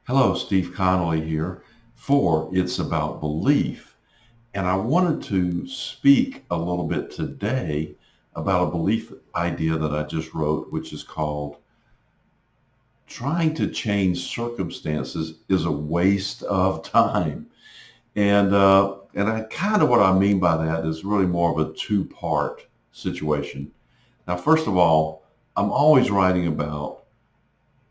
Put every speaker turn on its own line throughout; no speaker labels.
Hello, Steve Connolly here for It's About Belief. And I wanted to speak a little bit today about a belief idea that I just wrote, which is called Trying to Change Circumstances is a Waste of Time. And I kind of what I mean by that is really more of a two-part situation. Now, first of all, I'm always writing about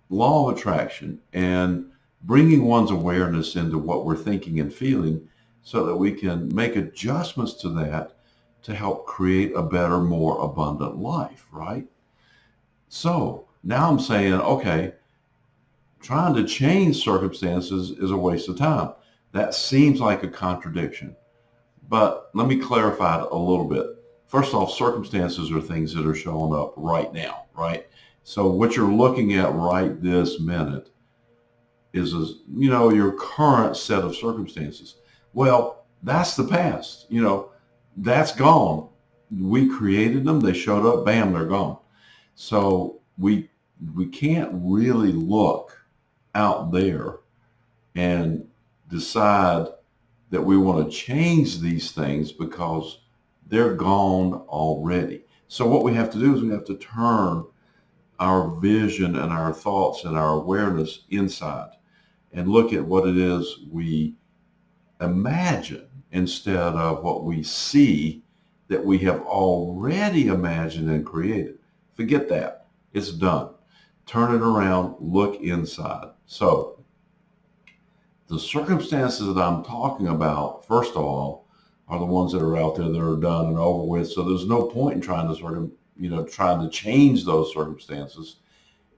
law of attraction and bringing one's awareness into what we're thinking and feeling so that we can make adjustments to that to help create a better, more abundant life, right? So now I'm saying, okay, trying to change circumstances is a waste of time. That seems like a contradiction, but let me clarify it a little bit. First off, circumstances are things that are showing up right now, right? So what you're looking at right this minute is your current set of circumstances. Well, that's the past. That's gone. We created them. They showed up. Bam, they're gone. So we can't really look out there and decide that we want to change these things because they're gone already. So what we have to do is we have to turn our vision and our thoughts and our awareness inside and look at what it is we imagine instead of what we see that we have already imagined and created. Forget that. It's done. Turn it around, look inside. So the circumstances that I'm talking about, first of all, are the ones that are out there that are done and over with. So there's no point in trying to trying to change those circumstances.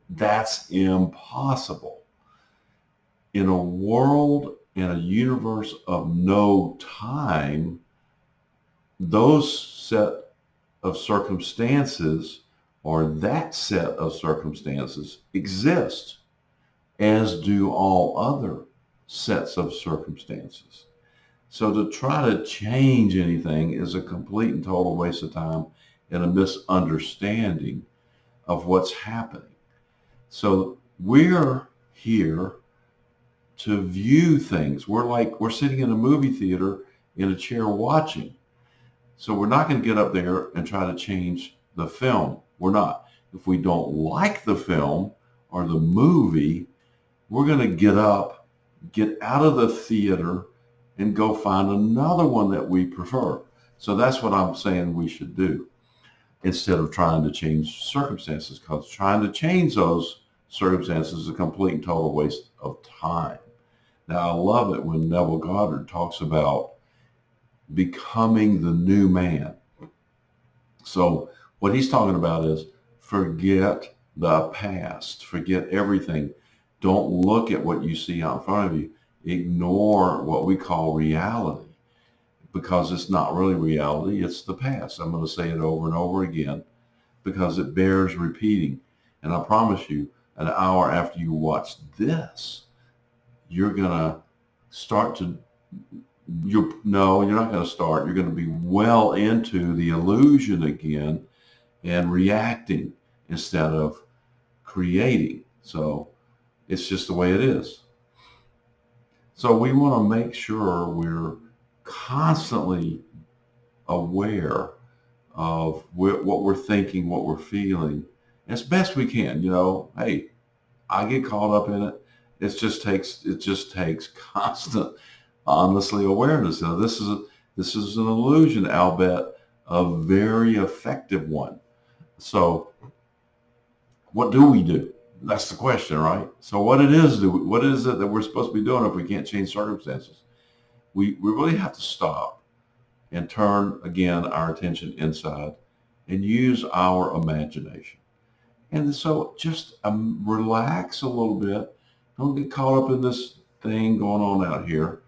That's impossible. In a world, in a universe of no time, those set of circumstances or that set of circumstances exist, as do all other sets of circumstances. So to try to change anything is a complete and total waste of time and a misunderstanding of what's happening. So we're here to view things. We're sitting in a movie theater in a chair watching. So we're not going to get up there and try to change the film. We're not. If we don't like the film or the movie, we're going to get up, get out of the theater, and go find another one that we prefer. So that's what I'm saying we should do instead of trying to change circumstances, because trying to change those circumstances is a complete and total waste of time. Now, I love it when Neville Goddard talks about becoming the new man. So what he's talking about is forget the past, forget everything. Don't look at what you see out in front of you. Ignore what we call reality because it's not really reality. It's the past. I'm going to say it over and over again because it bears repeating. And I promise you, an hour after you watch this, you're going to start to, no, you're not going to start. You're going to be well into the illusion again and reacting instead of creating. So it's just the way it is. So we want to make sure we're constantly aware of what we're thinking, what we're feeling, as best we can. Hey, I get caught up in it. It just takes constant, honestly, awareness. Now, this is an illusion, I'll bet, a very effective one. So, what do we do? That's the question, right? So, what is it that we're supposed to be doing if we can't change circumstances? We really have to stop and turn again our attention inside and use our imagination. And so just relax a little bit. Don't get caught up in this thing going on out here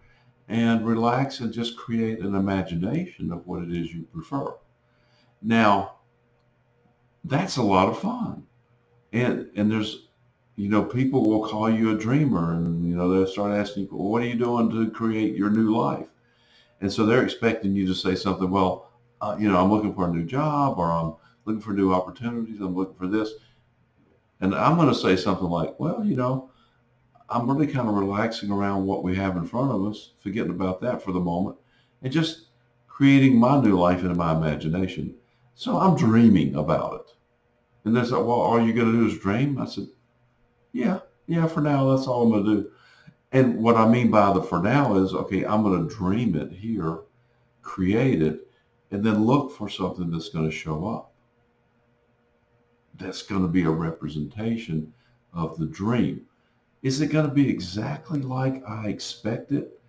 and relax and just create an imagination of what it is you prefer. Now, that's a lot of fun. And there's, people will call you a dreamer and, they'll start asking you, well, what are you doing to create your new life? And so they're expecting you to say something, well, I'm looking for a new job or I'm looking for new opportunities. I'm looking for this. And I'm going to say something like, well, I'm really kind of relaxing around what we have in front of us, forgetting about that for the moment, and just creating my new life in my imagination. So I'm dreaming about it. And they said, well, all you going to do is dream? I said, yeah, yeah, for now, that's all I'm going to do. And what I mean by the for now is, okay, I'm going to dream it here, create it, and then look for something that's going to show up. That's going to be a representation of the dream. Is it going to be exactly like I expect it?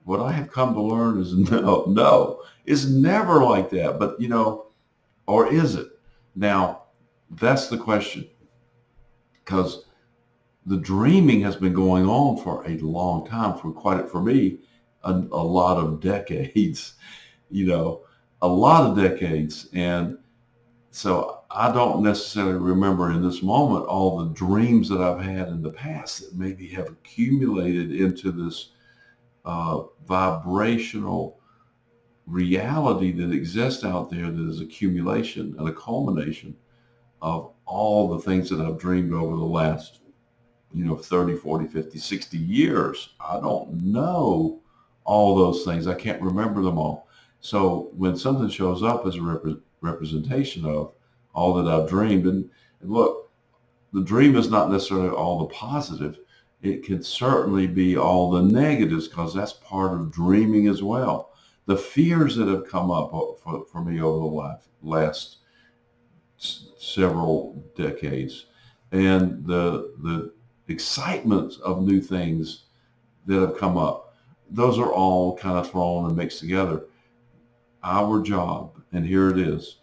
What I have come to learn is no, it's never like that. But, or is it? Now, that's the question. Because the dreaming has been going on for a long time, for me, a lot of decades, a lot of decades. And so I don't necessarily remember in this moment all the dreams that I've had in the past that maybe have accumulated into this vibrational reality that exists out there that is accumulation and a culmination of all the things that I've dreamed over the last 30, 40, 50, 60 years. I don't know all those things. I can't remember them all. So when something shows up as a representation of all that I've dreamed, and look, the dream is not necessarily all the positive. It can certainly be all the negatives, because that's part of dreaming as well. The fears that have come up for me over the last several decades, and the excitement of new things that have come up, those are all kind of thrown and mixed together. Our job, and here it is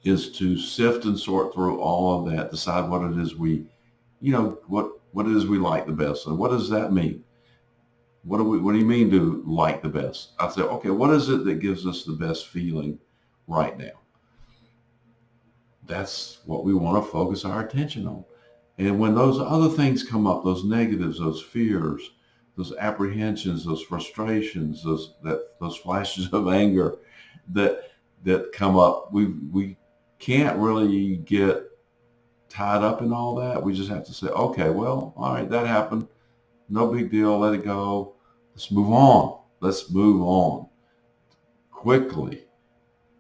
to sift and sort through all of that, decide what it is what it is we like the best. And what does that mean? What do you mean to like the best? I say, okay, what is it that gives us the best feeling right now? That's what we want to focus our attention on. And when those other things come up, those negatives, those fears, those apprehensions, those frustrations, those flashes of anger that come up, we can't really get tied up in all that. We just have to say, okay, well, all right, that happened. No big deal. Let it go. Let's move on. Let's move on quickly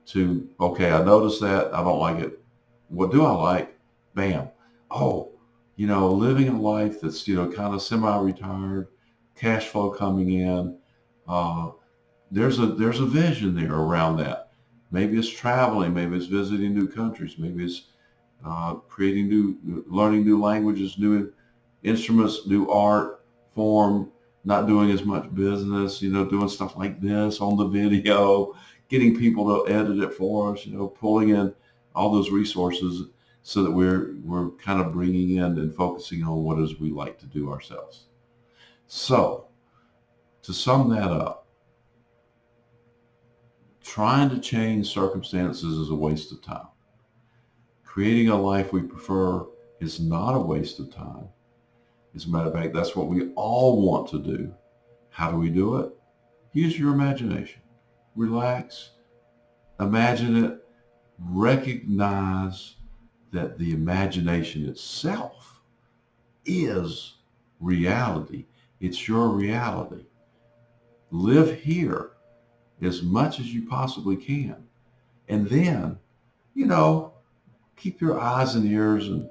to, okay, I noticed that. I don't like it. What do I like? Bam. Oh, living a life that's, kind of semi-retired, cash flow coming in. There's a vision there around that. Maybe it's traveling. Maybe it's visiting new countries. Maybe it's learning new languages, new instruments, new art form, not doing as much business, doing stuff like this on the video, getting people to edit it for us, pulling in all those resources so that we're kind of bringing in and focusing on what it is we like to do ourselves. So to sum that up, trying to change circumstances is a waste of time. Creating a life we prefer is not a waste of time. As a matter of fact, that's what we all want to do. How do we do it? Use your imagination. Relax. Imagine it. Recognize that the imagination itself is reality. It's your reality. Live here as much as you possibly can. And then, keep your eyes and ears and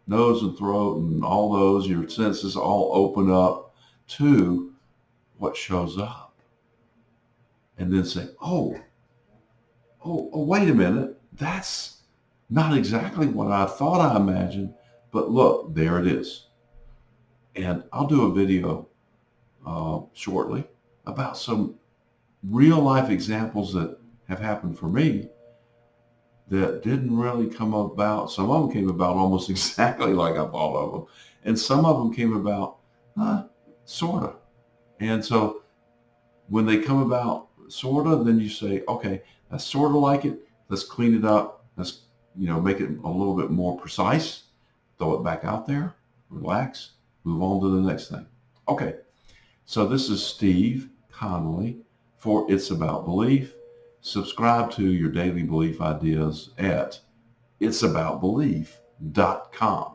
nose and throat and all those, your senses all open up to what shows up. And then say, oh, wait a minute. That's not exactly what I thought I imagined, but look, there it is. And I'll do a video shortly about some real life examples that have happened for me that didn't really come about. Some of them came about almost exactly like I thought of them. And some of them came about sort of. And so when they come about sort of, then you say, okay, that's sort of like it. Let's clean it up. Let's, make it a little bit more precise. Throw it back out there. Relax. Move on to the next thing. Okay. So this is Steve Connolly for It's About Belief. Subscribe to your daily belief ideas at itsaboutbelief.com.